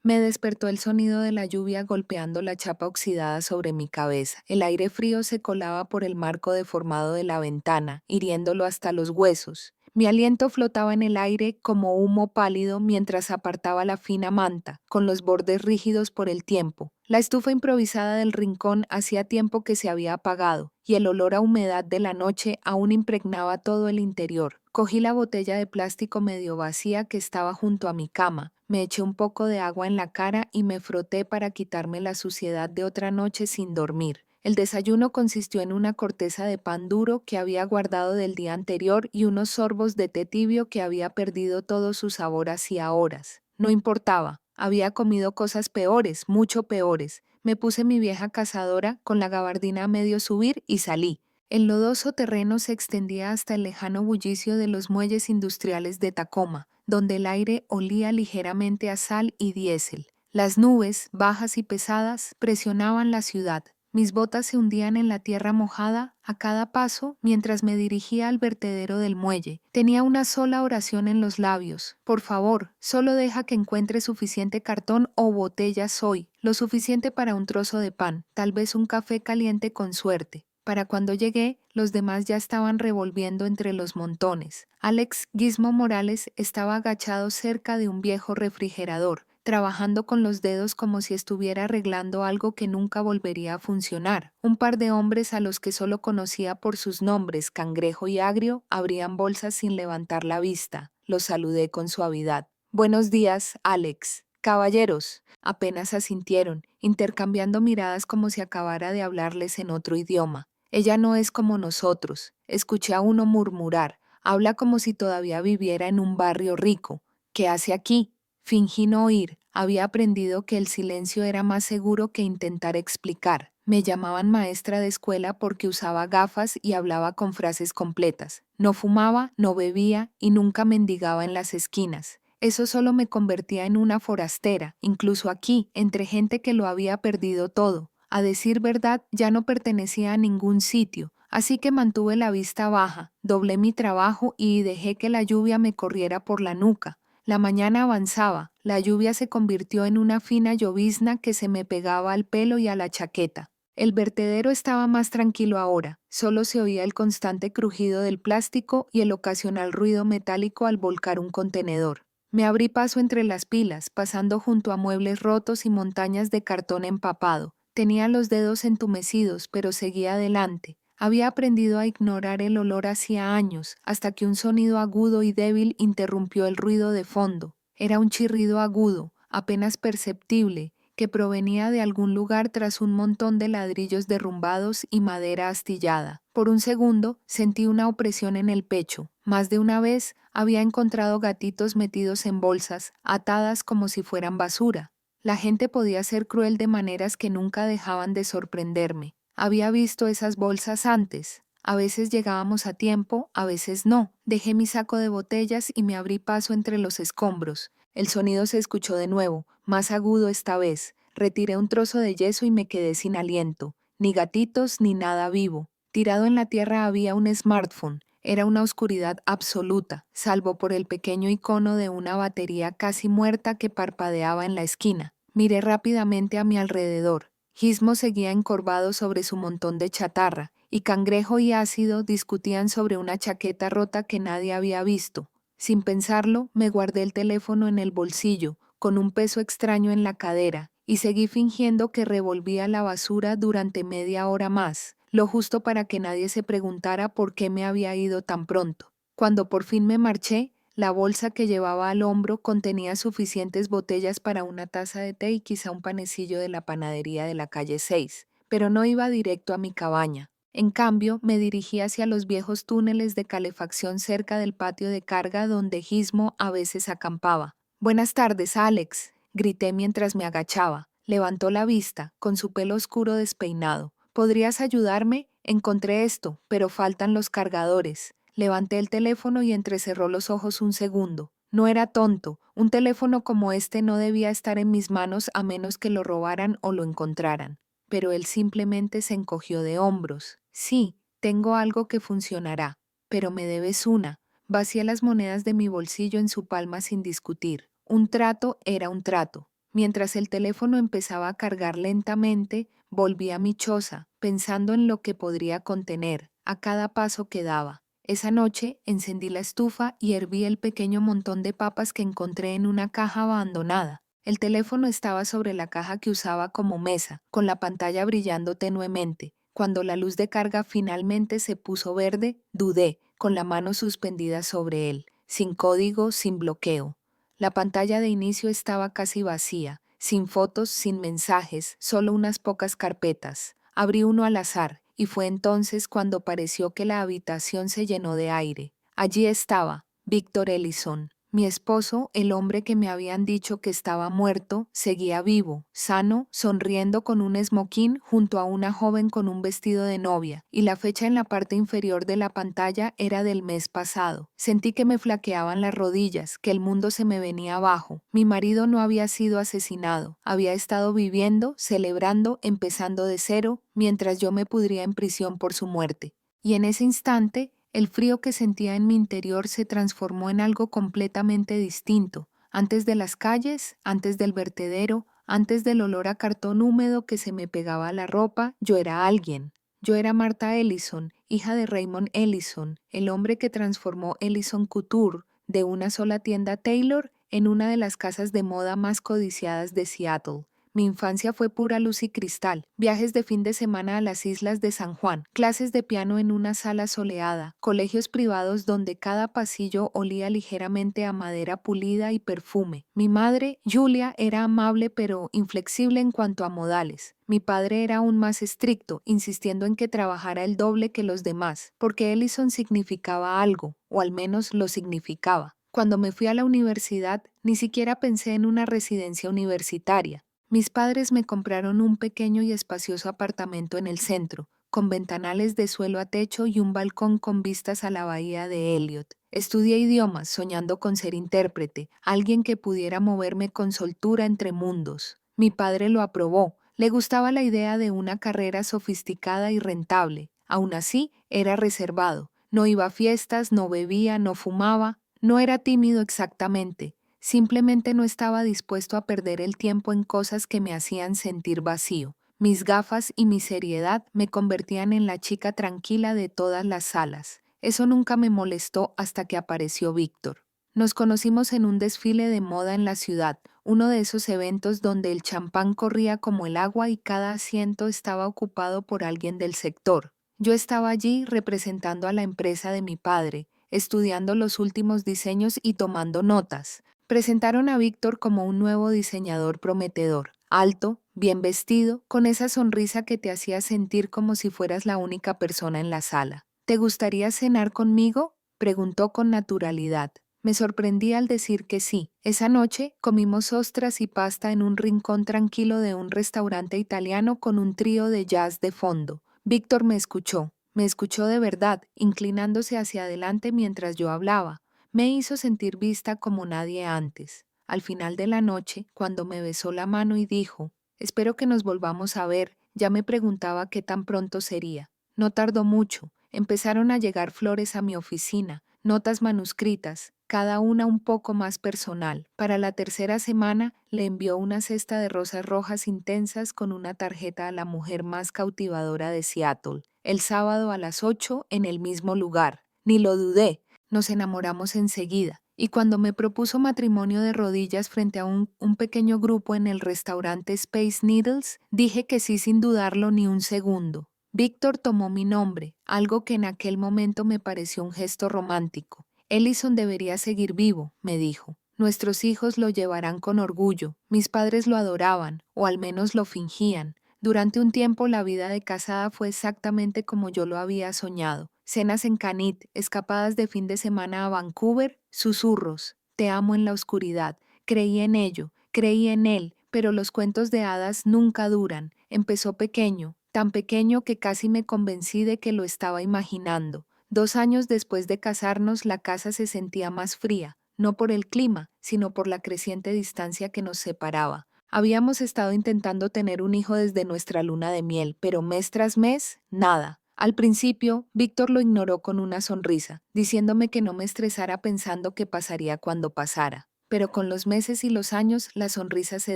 Me despertó el sonido de la lluvia golpeando la chapa oxidada sobre mi cabeza. El aire frío se colaba por el marco deformado de la ventana, hiriéndolo hasta los huesos. Mi aliento flotaba en el aire como humo pálido mientras apartaba la fina manta, con los bordes rígidos por el tiempo. La estufa improvisada del rincón hacía tiempo que se había apagado, y el olor a humedad de la noche aún impregnaba todo el interior. Cogí la botella de plástico medio vacía que estaba junto a mi cama, me eché un poco de agua en la cara y me froté para quitarme la suciedad de otra noche sin dormir. El desayuno consistió en una corteza de pan duro que había guardado del día anterior y unos sorbos de té tibio que había perdido todo su sabor hacía horas. No importaba, había comido cosas peores, mucho peores. Me puse mi vieja cazadora con la gabardina a medio subir y salí. El lodoso terreno se extendía hasta el lejano bullicio de los muelles industriales de Tacoma, donde el aire olía ligeramente a sal y diésel. Las nubes, bajas y pesadas, presionaban la ciudad. Mis botas se hundían en la tierra mojada a cada paso mientras me dirigía al vertedero del muelle. Tenía una sola oración en los labios. Por favor, solo deja que encuentre suficiente cartón o botellas hoy, lo suficiente para un trozo de pan, tal vez un café caliente con suerte. Para cuando llegué, los demás ya estaban revolviendo entre los montones. Alex Gizmo Morales estaba agachado cerca de un viejo refrigerador, trabajando con los dedos como si estuviera arreglando algo que nunca volvería a funcionar. Un par de hombres a los que solo conocía por sus nombres, Cangrejo y Agrio, abrían bolsas sin levantar la vista. Los saludé con suavidad. Buenos días, Alex. Caballeros. Apenas asintieron, intercambiando miradas como si acabara de hablarles en otro idioma. Ella no es como nosotros. Escuché a uno murmurar. Habla como si todavía viviera en un barrio rico. ¿Qué hace aquí? Fingí no oír. Había aprendido que el silencio era más seguro que intentar explicar. Me llamaban maestra de escuela porque usaba gafas y hablaba con frases completas. No fumaba, no bebía y nunca mendigaba en las esquinas. Eso solo me convertía en una forastera, incluso aquí, entre gente que lo había perdido todo. A decir verdad, ya no pertenecía a ningún sitio, así que mantuve la vista baja, doblé mi trabajo y dejé que la lluvia me corriera por la nuca. La mañana avanzaba, la lluvia se convirtió en una fina llovizna que se me pegaba al pelo y a la chaqueta. El vertedero estaba más tranquilo ahora, solo se oía el constante crujido del plástico y el ocasional ruido metálico al volcar un contenedor. Me abrí paso entre las pilas, pasando junto a muebles rotos y montañas de cartón empapado. Tenía los dedos entumecidos, pero seguía adelante. Había aprendido a ignorar el olor hacía años, hasta que un sonido agudo y débil interrumpió el ruido de fondo. Era un chirrido agudo, apenas perceptible, que provenía de algún lugar tras un montón de ladrillos derrumbados y madera astillada. Por un segundo sentí una opresión en el pecho. Más de una vez había encontrado gatitos metidos en bolsas, atadas como si fueran basura. La gente podía ser cruel de maneras que nunca dejaban de sorprenderme. Había visto esas bolsas antes. A veces llegábamos a tiempo, a veces no. Dejé mi saco de botellas y me abrí paso entre los escombros. El sonido se escuchó de nuevo, más agudo esta vez. Retiré un trozo de yeso y me quedé sin aliento. Ni gatitos ni nada vivo. Tirado en la tierra había un smartphone. Era una oscuridad absoluta, salvo por el pequeño icono de una batería casi muerta que parpadeaba en la esquina. Miré rápidamente a mi alrededor. Gizmo seguía encorvado sobre su montón de chatarra, y Cangrejo y Ácido discutían sobre una chaqueta rota que nadie había visto. Sin pensarlo, me guardé el teléfono en el bolsillo, con un peso extraño en la cadera, y seguí fingiendo que revolvía la basura durante media hora más, lo justo para que nadie se preguntara por qué me había ido tan pronto. Cuando por fin me marché, la bolsa que llevaba al hombro contenía suficientes botellas para una taza de té y quizá un panecillo de la panadería de la calle 6, pero no iba directo a mi cabaña. En cambio, me dirigí hacia los viejos túneles de calefacción cerca del patio de carga donde Gizmo a veces acampaba. «Buenas tardes, Alex», grité mientras me agachaba. Levantó la vista, con su pelo oscuro despeinado. «¿Podrías ayudarme? Encontré esto, pero faltan los cargadores». Levanté el teléfono y entrecerró los ojos un segundo. No era tonto. Un teléfono como este no debía estar en mis manos a menos que lo robaran o lo encontraran. Pero él simplemente se encogió de hombros. «Sí, tengo algo que funcionará, pero me debes una». Vacié las monedas de mi bolsillo en su palma sin discutir. Un trato era un trato. Mientras el teléfono empezaba a cargar lentamente, volví a mi choza, pensando en lo que podría contener a cada paso que daba. Esa noche encendí la estufa y herví el pequeño montón de papas que encontré en una caja abandonada. El teléfono estaba sobre la caja que usaba como mesa, con la pantalla brillando tenuemente. Cuando la luz de carga finalmente se puso verde, dudé, con la mano suspendida sobre él, sin código, sin bloqueo. La pantalla de inicio estaba casi vacía, sin fotos, sin mensajes, solo unas pocas carpetas. Abrí uno al azar, y fue entonces cuando pareció que la habitación se llenó de aire. Allí estaba, Víctor Ellison. Mi esposo, el hombre que me habían dicho que estaba muerto, seguía vivo, sano, sonriendo con un esmoquín junto a una joven con un vestido de novia, y la fecha en la parte inferior de la pantalla era del mes pasado. Sentí que me flaqueaban las rodillas, que el mundo se me venía abajo. Mi marido no había sido asesinado, había estado viviendo, celebrando, empezando de cero, mientras yo me pudría en prisión por su muerte. Y en ese instante, el frío que sentía en mi interior se transformó en algo completamente distinto. Antes de las calles, antes del vertedero, antes del olor a cartón húmedo que se me pegaba a la ropa, yo era alguien. Yo era Martha Ellison, hija de Raymond Ellison, el hombre que transformó Ellison Couture de una sola tienda Taylor en una de las casas de moda más codiciadas de Seattle. Mi infancia fue pura luz y cristal, viajes de fin de semana a las islas de San Juan, clases de piano en una sala soleada, colegios privados donde cada pasillo olía ligeramente a madera pulida y perfume. Mi madre, Julia, era amable pero inflexible en cuanto a modales. Mi padre era aún más estricto, insistiendo en que trabajara el doble que los demás, porque Ellison significaba algo, o al menos lo significaba. Cuando me fui a la universidad, ni siquiera pensé en una residencia universitaria. Mis padres me compraron un pequeño y espacioso apartamento en el centro, con ventanales de suelo a techo y un balcón con vistas a la bahía de Elliot. Estudié idiomas, soñando con ser intérprete, alguien que pudiera moverme con soltura entre mundos. Mi padre lo aprobó, le gustaba la idea de una carrera sofisticada y rentable. Aún así, era reservado, no iba a fiestas, no bebía, no fumaba, no era tímido exactamente. Simplemente no estaba dispuesto a perder el tiempo en cosas que me hacían sentir vacío. Mis gafas y mi seriedad me convertían en la chica tranquila de todas las salas. Eso nunca me molestó hasta que apareció Víctor. Nos conocimos en un desfile de moda en la ciudad, uno de esos eventos donde el champán corría como el agua y cada asiento estaba ocupado por alguien del sector. Yo estaba allí representando a la empresa de mi padre, estudiando los últimos diseños y tomando notas. Presentaron a Víctor como un nuevo diseñador prometedor, alto, bien vestido, con esa sonrisa que te hacía sentir como si fueras la única persona en la sala. ¿Te gustaría cenar conmigo?, preguntó con naturalidad. Me sorprendí al decir que sí. Esa noche comimos ostras y pasta en un rincón tranquilo de un restaurante italiano con un trío de jazz de fondo. Víctor me escuchó de verdad, inclinándose hacia adelante mientras yo hablaba. Me hizo sentir vista como nadie antes. Al final de la noche, cuando me besó la mano y dijo, «Espero que nos volvamos a ver», ya me preguntaba qué tan pronto sería. No tardó mucho. Empezaron a llegar flores a mi oficina, notas manuscritas, cada una un poco más personal. Para la tercera semana le envió una cesta de rosas rojas intensas con una tarjeta a la mujer más cautivadora de Seattle. El sábado a las 8 en el mismo lugar. Ni lo dudé. Nos enamoramos enseguida, y cuando me propuso matrimonio de rodillas frente a un pequeño grupo en el restaurante Space Needles, dije que sí sin dudarlo ni un segundo. Víctor tomó mi nombre, algo que en aquel momento me pareció un gesto romántico. Ellison debería seguir vivo, me dijo. Nuestros hijos lo llevarán con orgullo. Mis padres lo adoraban, o al menos lo fingían. Durante un tiempo la vida de casada fue exactamente como yo lo había soñado. Cenas en Canit, escapadas de fin de semana a Vancouver, susurros. Te amo en la oscuridad. Creí en ello, creí en él, pero los cuentos de hadas nunca duran. Empezó pequeño, tan pequeño que casi me convencí de que lo estaba imaginando. 2 años después de casarnos, la casa se sentía más fría, no por el clima, sino por la creciente distancia que nos separaba. Habíamos estado intentando tener un hijo desde nuestra luna de miel, pero mes tras mes, nada. Al principio, Víctor lo ignoró con una sonrisa, diciéndome que no me estresara pensando qué pasaría cuando pasara. pero con los meses y los años la sonrisa se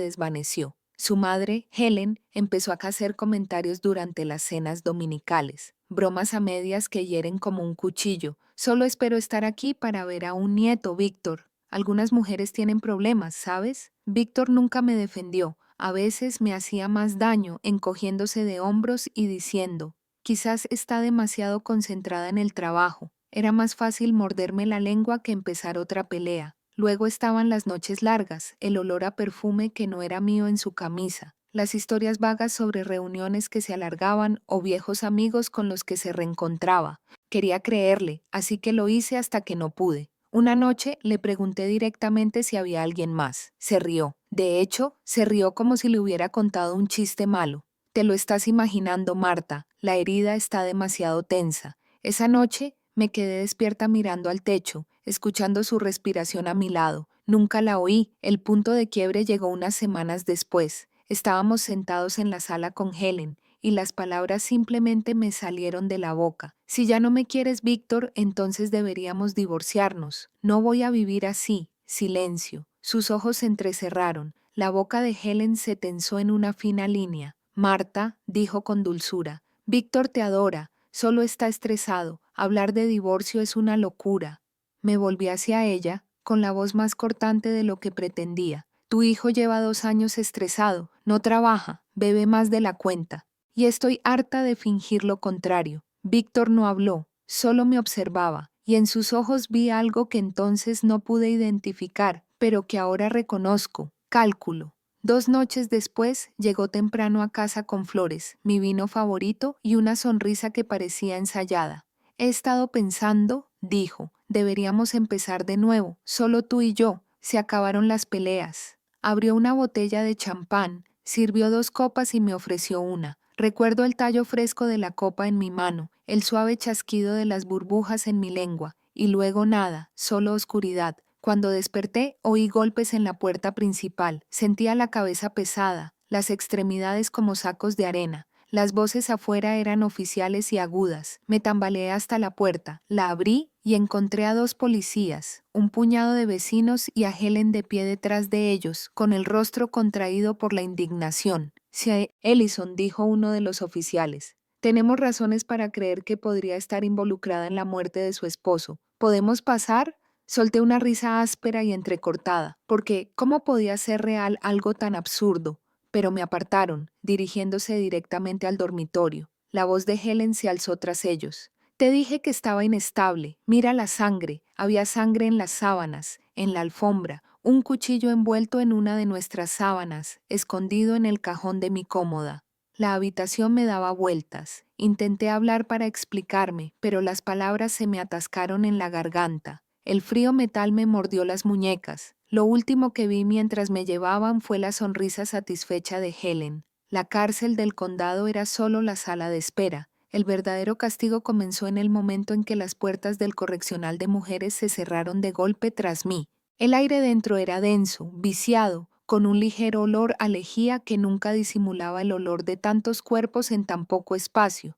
desvaneció. Su madre, Helen, empezó a hacer comentarios durante las cenas dominicales, bromas a medias que hieren como un cuchillo. Solo espero estar aquí para ver a un nieto, Víctor. Algunas mujeres tienen problemas, ¿sabes? Víctor nunca me defendió. A veces me hacía más daño encogiéndose de hombros y diciendo, quizás está demasiado concentrada en el trabajo. Era más fácil morderme la lengua que empezar otra pelea. Luego estaban las noches largas, el olor a perfume que no era mío en su camisa, las historias vagas sobre reuniones que se alargaban o viejos amigos con los que se reencontraba. Quería creerle, así que lo hice hasta que no pude. Una noche le pregunté directamente si había alguien más. Se rió. De hecho, se rió como si le hubiera contado un chiste malo. Te lo estás imaginando, Marta. La herida está demasiado tensa. Esa noche me quedé despierta mirando al techo, escuchando su respiración a mi lado. Nunca la oí. El punto de quiebre llegó unas semanas después. Estábamos sentados en la sala con Helen y las palabras simplemente me salieron de la boca. Si ya no me quieres, Víctor, entonces deberíamos divorciarnos. No voy a vivir así. Silencio. Sus ojos se entrecerraron. La boca de Helen se tensó en una fina línea. Marta, dijo con dulzura, Víctor te adora, solo está estresado. Hablar de divorcio es una locura. Me volví hacia ella, con la voz más cortante de lo que pretendía. Tu hijo lleva 2 años estresado, no trabaja, bebe más de la cuenta. Y estoy harta de fingir lo contrario. Víctor no habló, solo me observaba, y en sus ojos vi algo que entonces no pude identificar, pero que ahora reconozco, cálculo. 2 noches después llegó temprano a casa con flores, mi vino favorito y una sonrisa que parecía ensayada. He estado pensando, dijo, deberíamos empezar de nuevo, solo tú y yo. Se acabaron las peleas. Abrió una botella de champán, sirvió 2 copas y me ofreció una. Recuerdo el tallo fresco de la copa en mi mano, el suave chasquido de las burbujas en mi lengua, y luego nada, solo oscuridad. Cuando desperté, oí golpes en la puerta principal. Sentía la cabeza pesada, las extremidades como sacos de arena. Las voces afuera eran oficiales y agudas. Me tambaleé hasta la puerta, la abrí y encontré a 2 policías, un puñado de vecinos y a Helen de pie detrás de ellos, con el rostro contraído por la indignación. Sí, Ellison, dijo uno de los oficiales. Tenemos razones para creer que podría estar involucrada en la muerte de su esposo. ¿Podemos pasar? Solté una risa áspera y entrecortada, porque ¿cómo podía ser real algo tan absurdo? Pero me apartaron, dirigiéndose directamente al dormitorio. La voz de Helen se alzó tras ellos. Te dije que estaba inestable. Mira la sangre. Había sangre en las sábanas, en la alfombra, un cuchillo envuelto en una de nuestras sábanas, escondido en el cajón de mi cómoda. La habitación me daba vueltas. Intenté hablar para explicarme, pero las palabras se me atascaron en la garganta. El frío metal me mordió las muñecas. Lo último que vi mientras me llevaban fue la sonrisa satisfecha de Helen. La cárcel del condado era solo la sala de espera. El verdadero castigo comenzó en el momento en que las puertas del correccional de mujeres se cerraron de golpe tras mí. El aire dentro era denso, viciado, con un ligero olor a lejía que nunca disimulaba el olor de tantos cuerpos en tan poco espacio.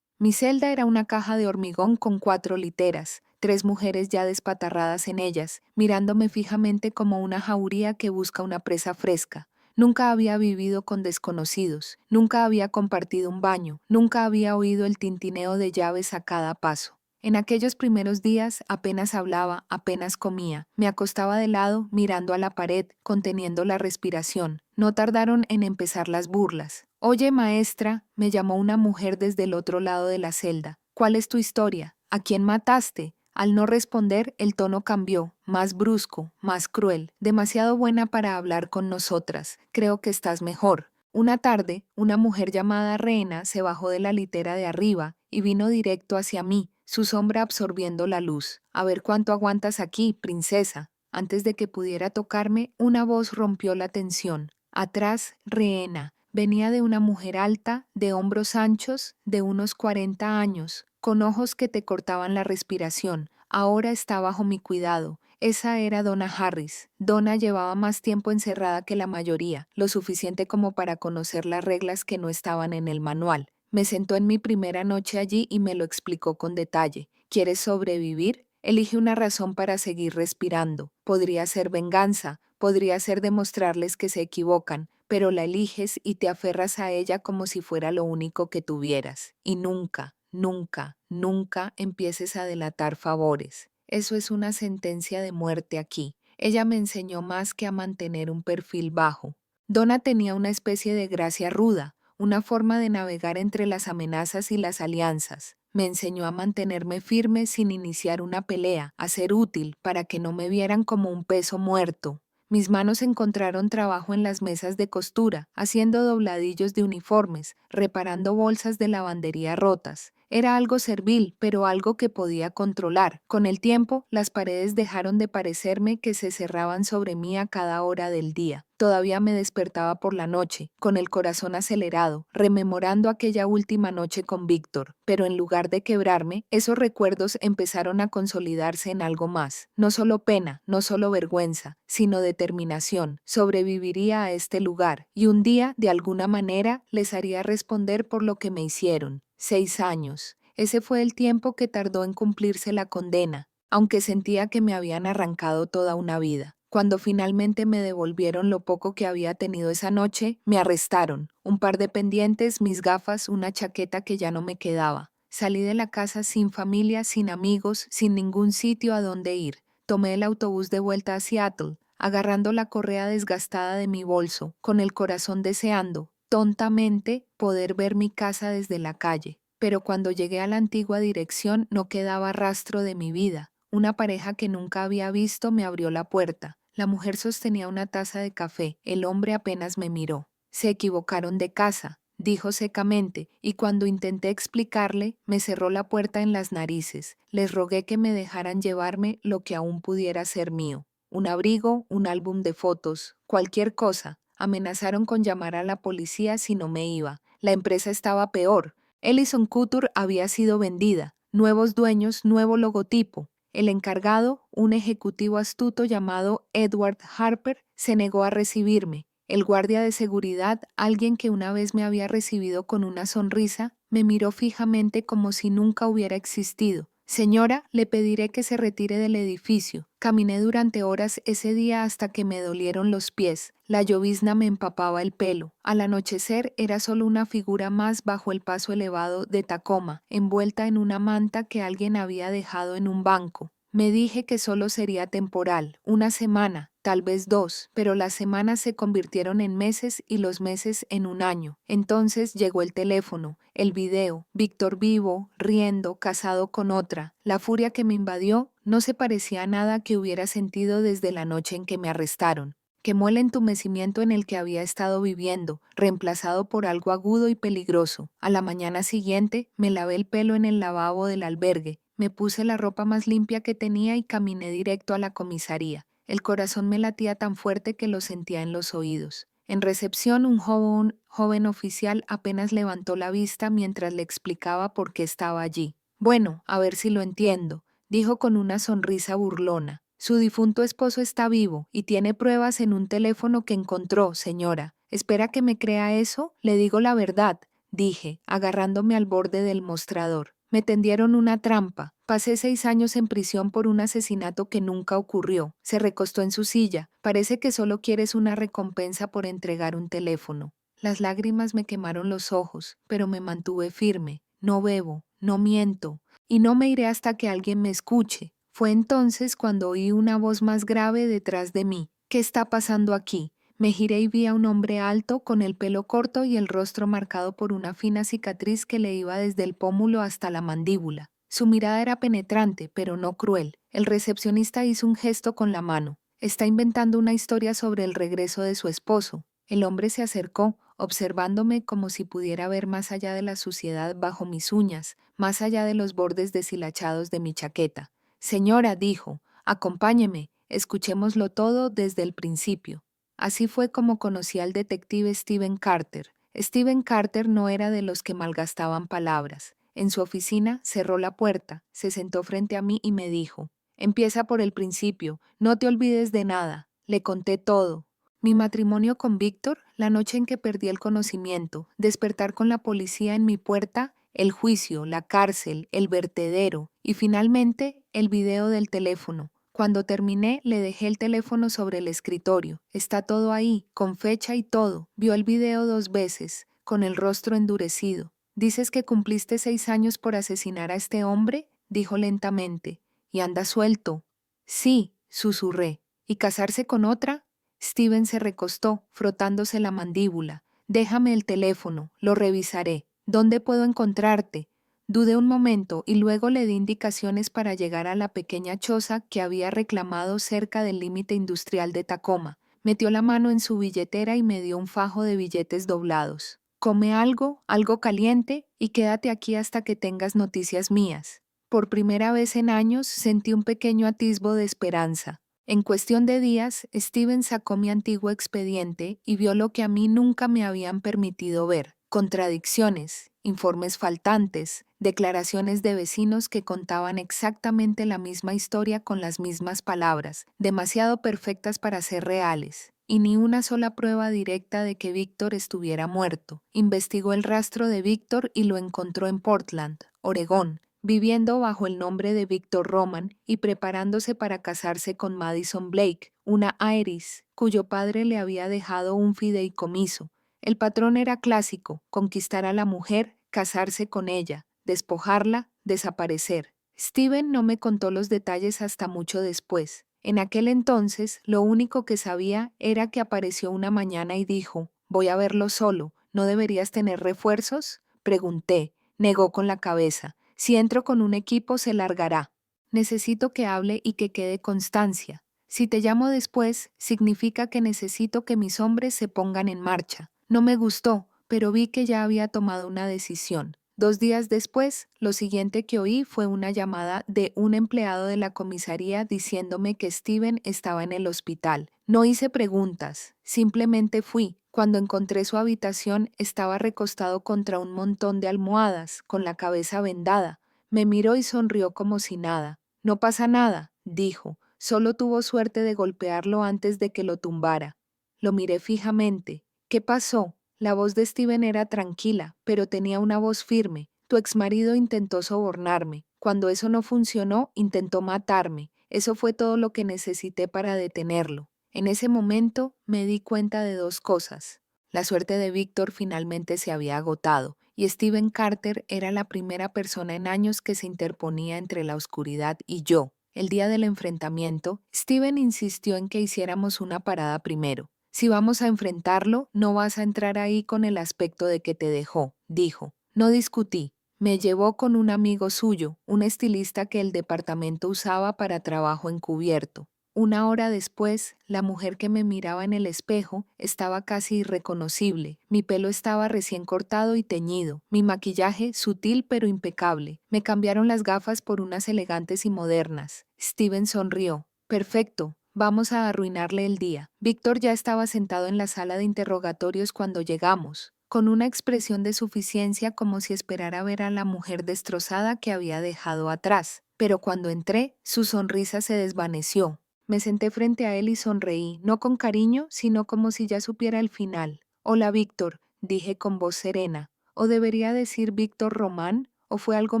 Mi celda era una caja de hormigón con 4 literas, 3 mujeres ya despatarradas en ellas, mirándome fijamente como una jauría que busca una presa fresca. Nunca había vivido con desconocidos, nunca había compartido un baño, nunca había oído el tintineo de llaves a cada paso. En aquellos primeros días apenas hablaba, apenas comía. Me acostaba de lado, mirando a la pared, conteniendo la respiración. No tardaron en empezar las burlas. Oye, maestra, me llamó una mujer desde el otro lado de la celda. ¿Cuál es tu historia? ¿A quién mataste? Al no responder, el tono cambió, más brusco, más cruel, demasiado buena para hablar con nosotras. Creo que estás mejor. Una tarde, una mujer llamada Rena se bajó de la litera de arriba y vino directo hacia mí, su sombra absorbiendo la luz. A ver cuánto aguantas aquí, princesa. Antes de que pudiera tocarme, una voz rompió la tensión. Atrás, Rena. Venía de una mujer alta, de hombros anchos, de unos 40 años, con ojos que te cortaban la respiración. Ahora está bajo mi cuidado. Esa era Donna Harris. Donna llevaba más tiempo encerrada que la mayoría, lo suficiente como para conocer las reglas que no estaban en el manual. Me sentó en mi primera noche allí y me lo explicó con detalle. ¿Quieres sobrevivir? Elige una razón para seguir respirando. Podría ser venganza, podría ser demostrarles que se equivocan, pero la eliges y te aferras a ella como si fuera lo único que tuvieras. Y nunca, nunca, nunca empieces a delatar favores. Eso es una sentencia de muerte aquí. Ella me enseñó más que a mantener un perfil bajo. Donna tenía una especie de gracia ruda, una forma de navegar entre las amenazas y las alianzas. Me enseñó a mantenerme firme sin iniciar una pelea, a ser útil para que no me vieran como un peso muerto. Mis manos encontraron trabajo en las mesas de costura, haciendo dobladillos de uniformes, reparando bolsas de lavandería rotas. Era algo servil, pero algo que podía controlar. Con el tiempo, las paredes dejaron de parecerme que se cerraban sobre mí a cada hora del día. Todavía me despertaba por la noche, con el corazón acelerado, rememorando aquella última noche con Víctor. Pero en lugar de quebrarme, esos recuerdos empezaron a consolidarse en algo más. No solo pena, no solo vergüenza, sino determinación. Sobreviviría a este lugar, y un día, de alguna manera, les haría responder por lo que me hicieron. 6 años. Ese fue el tiempo que tardó en cumplirse la condena, aunque sentía que me habían arrancado toda una vida. Cuando finalmente me devolvieron lo poco que había tenido esa noche, me arrestaron. Un par de pendientes, mis gafas, una chaqueta que ya no me quedaba. Salí de la casa sin familia, sin amigos, sin ningún sitio a donde ir. Tomé el autobús de vuelta a Seattle, agarrando la correa desgastada de mi bolso, con el corazón deseando, tontamente, poder ver mi casa desde la calle. Pero cuando llegué a la antigua dirección no quedaba rastro de mi vida. Una pareja que nunca había visto me abrió la puerta. La mujer sostenía una taza de café. El hombre apenas me miró. Se equivocaron de casa, dijo secamente, y cuando intenté explicarle, me cerró la puerta en las narices. Les rogué que me dejaran llevarme lo que aún pudiera ser mío. Un abrigo, un álbum de fotos, cualquier cosa. Amenazaron con llamar a la policía si no me iba. La empresa estaba peor. Ellison Couture había sido vendida. Nuevos dueños, nuevo logotipo. El encargado, un ejecutivo astuto llamado Edward Harper, se negó a recibirme. El guardia de seguridad, alguien que una vez me había recibido con una sonrisa, me miró fijamente como si nunca hubiera existido. Señora, le pediré que se retire del edificio. Caminé durante horas ese día hasta que me dolieron los pies. La llovizna me empapaba el pelo. Al anochecer era solo una figura más bajo el paso elevado de Tacoma, envuelta en una manta que alguien había dejado en un banco. Me dije que solo sería temporal, una semana, tal vez 2, pero las semanas se convirtieron en meses y los meses en un año. Entonces llegó el teléfono, el video, Víctor vivo, riendo, casado con otra. La furia que me invadió no se parecía a nada que hubiera sentido desde la noche en que me arrestaron. Quemó el entumecimiento en el que había estado viviendo, reemplazado por algo agudo y peligroso. A la mañana siguiente me lavé el pelo en el lavabo del albergue. Me puse la ropa más limpia que tenía y caminé directo a la comisaría. El corazón me latía tan fuerte que lo sentía en los oídos. En recepción, un joven oficial apenas levantó la vista mientras le explicaba por qué estaba allí. Bueno, a ver si lo entiendo, dijo con una sonrisa burlona. Su difunto esposo está vivo y tiene pruebas en un teléfono que encontró, señora. ¿Espera que me crea eso? Le digo la verdad, dije, agarrándome al borde del mostrador. Me tendieron una trampa. Pasé 6 años en prisión por un asesinato que nunca ocurrió. Se recostó en su silla. Parece que solo quieres una recompensa por entregar un teléfono. Las lágrimas me quemaron los ojos, pero me mantuve firme. No bebo, no miento, y no me iré hasta que alguien me escuche. Fue entonces cuando oí una voz más grave detrás de mí. ¿Qué está pasando aquí? Me giré y vi a un hombre alto, con el pelo corto y el rostro marcado por una fina cicatriz que le iba desde el pómulo hasta la mandíbula. Su mirada era penetrante, pero no cruel. El recepcionista hizo un gesto con la mano. Está inventando una historia sobre el regreso de su esposo. El hombre se acercó, observándome como si pudiera ver más allá de la suciedad bajo mis uñas, más allá de los bordes deshilachados de mi chaqueta. Señora, dijo, acompáñeme, escuchémoslo todo desde el principio. Así fue como conocí al detective Steven Carter. Steven Carter no era de los que malgastaban palabras. En su oficina cerró la puerta, se sentó frente a mí y me dijo, empieza por el principio, no te olvides de nada. Le conté todo. Mi matrimonio con Víctor, la noche en que perdí el conocimiento, despertar con la policía en mi puerta, el juicio, la cárcel, el vertedero y finalmente el video del teléfono. Cuando terminé, le dejé el teléfono sobre el escritorio. Está todo ahí, con fecha y todo. Vio el video 2 veces, con el rostro endurecido. ¿Dices que cumpliste 6 años por asesinar a este hombre?, dijo lentamente. ¿Y anda suelto? Sí, susurré. ¿Y casarse con otra? Steven se recostó, frotándose la mandíbula. Déjame el teléfono, lo revisaré. ¿Dónde puedo encontrarte? Dudé un momento y luego le di indicaciones para llegar a la pequeña choza que había reclamado cerca del límite industrial de Tacoma. Metió la mano en su billetera y me dio un fajo de billetes doblados. Come algo, algo caliente, y quédate aquí hasta que tengas noticias mías. Por primera vez en años sentí un pequeño atisbo de esperanza. En cuestión de días, Steven sacó mi antiguo expediente y vio lo que a mí nunca me habían permitido ver: contradicciones, informes faltantes, declaraciones de vecinos que contaban exactamente la misma historia con las mismas palabras, demasiado perfectas para ser reales, y ni una sola prueba directa de que Víctor estuviera muerto. Investigó el rastro de Víctor y lo encontró en Portland, Oregón, viviendo bajo el nombre de Víctor Roman y preparándose para casarse con Madison Blake, una Iris, cuyo padre le había dejado un fideicomiso. El patrón era clásico: conquistar a la mujer, casarse con ella, despojarla, desaparecer. Steven no me contó los detalles hasta mucho después. En aquel entonces, lo único que sabía era que apareció una mañana y dijo: «Voy a verlo solo, ¿no deberías tener refuerzos?». Pregunté. Negó con la cabeza. «Si entro con un equipo, se largará. Necesito que hable y que quede constancia. Si te llamo después, significa que necesito que mis hombres se pongan en marcha». No me gustó, pero vi que ya había tomado una decisión. 2 días después, lo siguiente que oí fue una llamada de un empleado de la comisaría diciéndome que Steven estaba en el hospital. No hice preguntas, simplemente fui. Cuando encontré su habitación, estaba recostado contra un montón de almohadas, con la cabeza vendada. Me miró y sonrió como si nada. «No pasa nada», dijo. «Solo tuvo suerte de golpearlo antes de que lo tumbara». Lo miré fijamente. «¿Qué pasó?». La voz de Steven era tranquila, pero tenía una voz firme. «Tu exmarido intentó sobornarme. Cuando eso no funcionó, intentó matarme. Eso fue todo lo que necesité para detenerlo». En ese momento me di cuenta de 2 cosas. La suerte de Víctor finalmente se había agotado, y Steven Carter era la primera persona en años que se interponía entre la oscuridad y yo. El día del enfrentamiento, Steven insistió en que hiciéramos una parada primero. «Si vamos a enfrentarlo, no vas a entrar ahí con el aspecto de que te dejó», dijo. No discutí. Me llevó con un amigo suyo, un estilista que el departamento usaba para trabajo encubierto. 1 hora después, la mujer que me miraba en el espejo estaba casi irreconocible. Mi pelo estaba recién cortado y teñido, mi maquillaje sutil pero impecable. Me cambiaron las gafas por unas elegantes y modernas. Steven sonrió. «Perfecto. Vamos a arruinarle el día». Víctor ya estaba sentado en la sala de interrogatorios cuando llegamos, con una expresión de suficiencia como si esperara ver a la mujer destrozada que había dejado atrás. Pero cuando entré, su sonrisa se desvaneció. Me senté frente a él y sonreí, no con cariño, sino como si ya supiera el final. «Hola, Víctor», dije con voz serena. ¿O debería decir Víctor Román? ¿O fue algo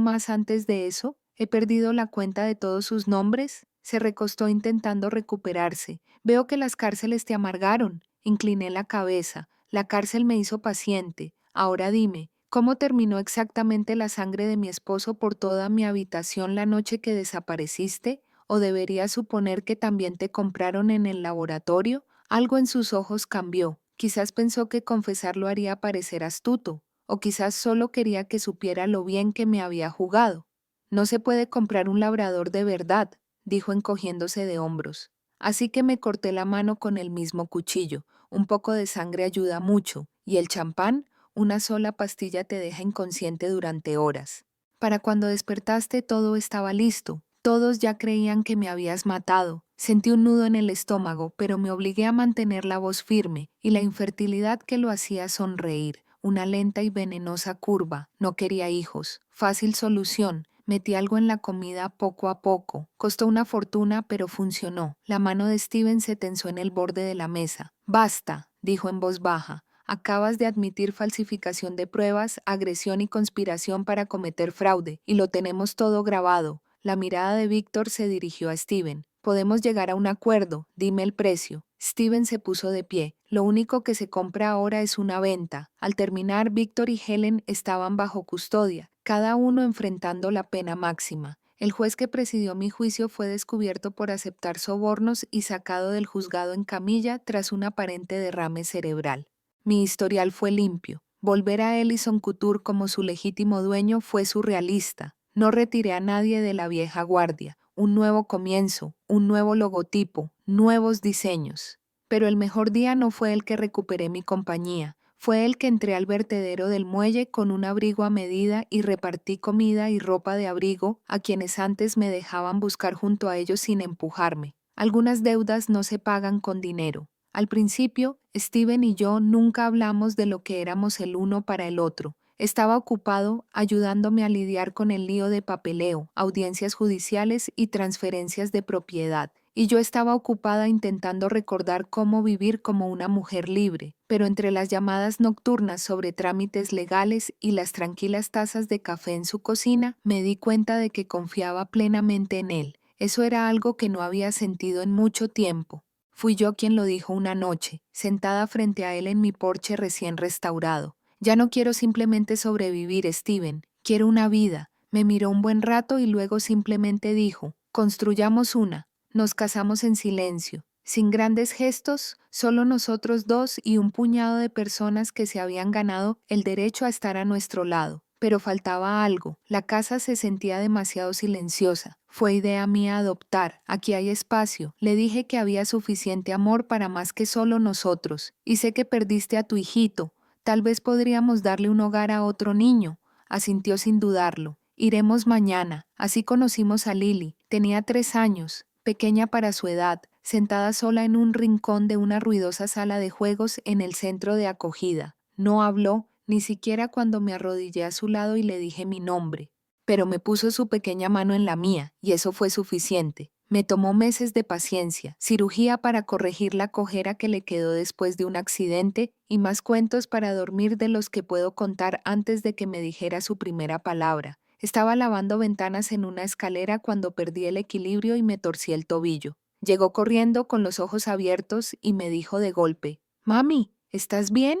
más antes de eso? ¿He perdido la cuenta de todos sus nombres? Se recostó intentando recuperarse. «Veo que las cárceles te amargaron». Incliné la cabeza. «La cárcel me hizo paciente. Ahora dime, ¿cómo terminó exactamente la sangre de mi esposo por toda mi habitación la noche que desapareciste? ¿O debería suponer que también te compraron en el laboratorio?». Algo en sus ojos cambió. Quizás pensó que confesarlo haría parecer astuto, o quizás solo quería que supiera lo bien que me había jugado. «No se puede comprar un labrador de verdad», dijo encogiéndose de hombros. Así que me corté la mano con el mismo cuchillo. Un poco de sangre ayuda mucho. ¿Y el champán? Una sola pastilla te deja inconsciente durante horas. Para cuando despertaste todo estaba listo. Todos ya creían que me habías matado. Sentí un nudo en el estómago, pero me obligué a mantener la voz firme y la infertilidad que lo hacía sonreír. Una lenta y venenosa curva. No quería hijos. Fácil solución. Metí algo en la comida poco a poco. Costó una fortuna, pero funcionó. La mano de Steven se tensó en el borde de la mesa. «Basta», dijo en voz baja. acabas de admitir falsificación de pruebas, agresión y conspiración para cometer fraude, y lo tenemos todo grabado. La mirada de Víctor se dirigió a Steven. Podemos llegar a un acuerdo, dime el precio. Steven se puso de pie. Lo único que se compra ahora es una venta. Al terminar, Víctor y Helen estaban bajo custodia, cada uno enfrentando la pena máxima. El juez que presidió mi juicio fue descubierto por aceptar sobornos y sacado del juzgado en camilla tras un aparente derrame cerebral. Mi historial fue limpio. Volver a Ellison Couture como su legítimo dueño fue surrealista. No retiré a nadie de la vieja guardia. Un nuevo comienzo, un nuevo logotipo, nuevos diseños. Pero el mejor día no fue el que recuperé mi compañía. Fue el que entré al vertedero del muelle con un abrigo a medida y repartí comida y ropa de abrigo a quienes antes me dejaban buscar junto a ellos sin empujarme. Algunas deudas no se pagan con dinero. Al principio, Steven y yo nunca hablamos de lo que éramos el uno para el otro. Estaba ocupado ayudándome a lidiar con el lío de papeleo, audiencias judiciales y transferencias de propiedad. Y yo estaba ocupada intentando recordar cómo vivir como una mujer libre, pero entre las llamadas nocturnas sobre trámites legales y las tranquilas tazas de café en su cocina, me di cuenta de que confiaba plenamente en él. Eso era algo que no había sentido en mucho tiempo. Fui yo quien lo dijo una noche, sentada frente a él en mi porche recién restaurado. Ya no quiero simplemente sobrevivir, Steven, quiero una vida. Me miró un buen rato y luego simplemente dijo, construyamos una. Nos casamos en silencio, sin grandes gestos, solo nosotros dos y un puñado de personas que se habían ganado el derecho a estar a nuestro lado. Pero faltaba algo, la casa se sentía demasiado silenciosa. Fue idea mía adoptar, aquí hay espacio. Le dije que había suficiente amor para más que solo nosotros. Y sé que perdiste a tu hijito. Tal vez podríamos darle un hogar a otro niño. Asintió sin dudarlo. Iremos mañana. Así conocimos a Lily. Tenía 3 años. Pequeña para su edad, sentada sola en un rincón de una ruidosa sala de juegos en el centro de acogida. No habló, ni siquiera cuando me arrodillé a su lado y le dije mi nombre. Pero me puso su pequeña mano en la mía, y eso fue suficiente. Me tomó meses de paciencia, cirugía para corregir la cojera que le quedó después de un accidente y más cuentos para dormir de los que puedo contar antes de que me dijera su primera palabra. Estaba lavando ventanas en una escalera cuando perdí el equilibrio y me torcí el tobillo. Llegó corriendo con los ojos abiertos y me dijo de golpe, «Mami, ¿estás bien?»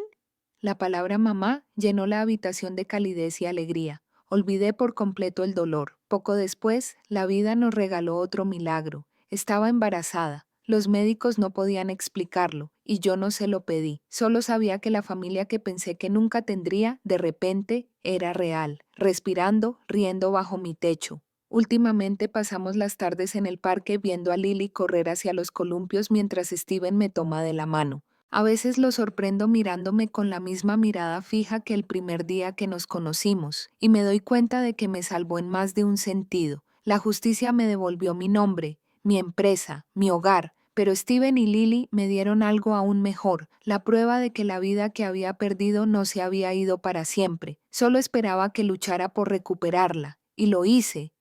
La palabra mamá llenó la habitación de calidez y alegría. Olvidé por completo el dolor. Poco después, la vida nos regaló otro milagro. Estaba embarazada. Los médicos no podían explicarlo, y yo no se lo pedí. Solo sabía que la familia que pensé que nunca tendría, de repente, era real, respirando, riendo bajo mi techo. Últimamente pasamos las tardes en el parque viendo a Lily correr hacia los columpios mientras Steven me toma de la mano. A veces lo sorprendo mirándome con la misma mirada fija que el primer día que nos conocimos, y me doy cuenta de que me salvó en más de un sentido. La justicia me devolvió mi nombre, mi empresa, mi hogar, pero Steven y Lily me dieron algo aún mejor, la prueba de que la vida que había perdido no se había ido para siempre. Solo esperaba que luchara por recuperarla, y lo hice,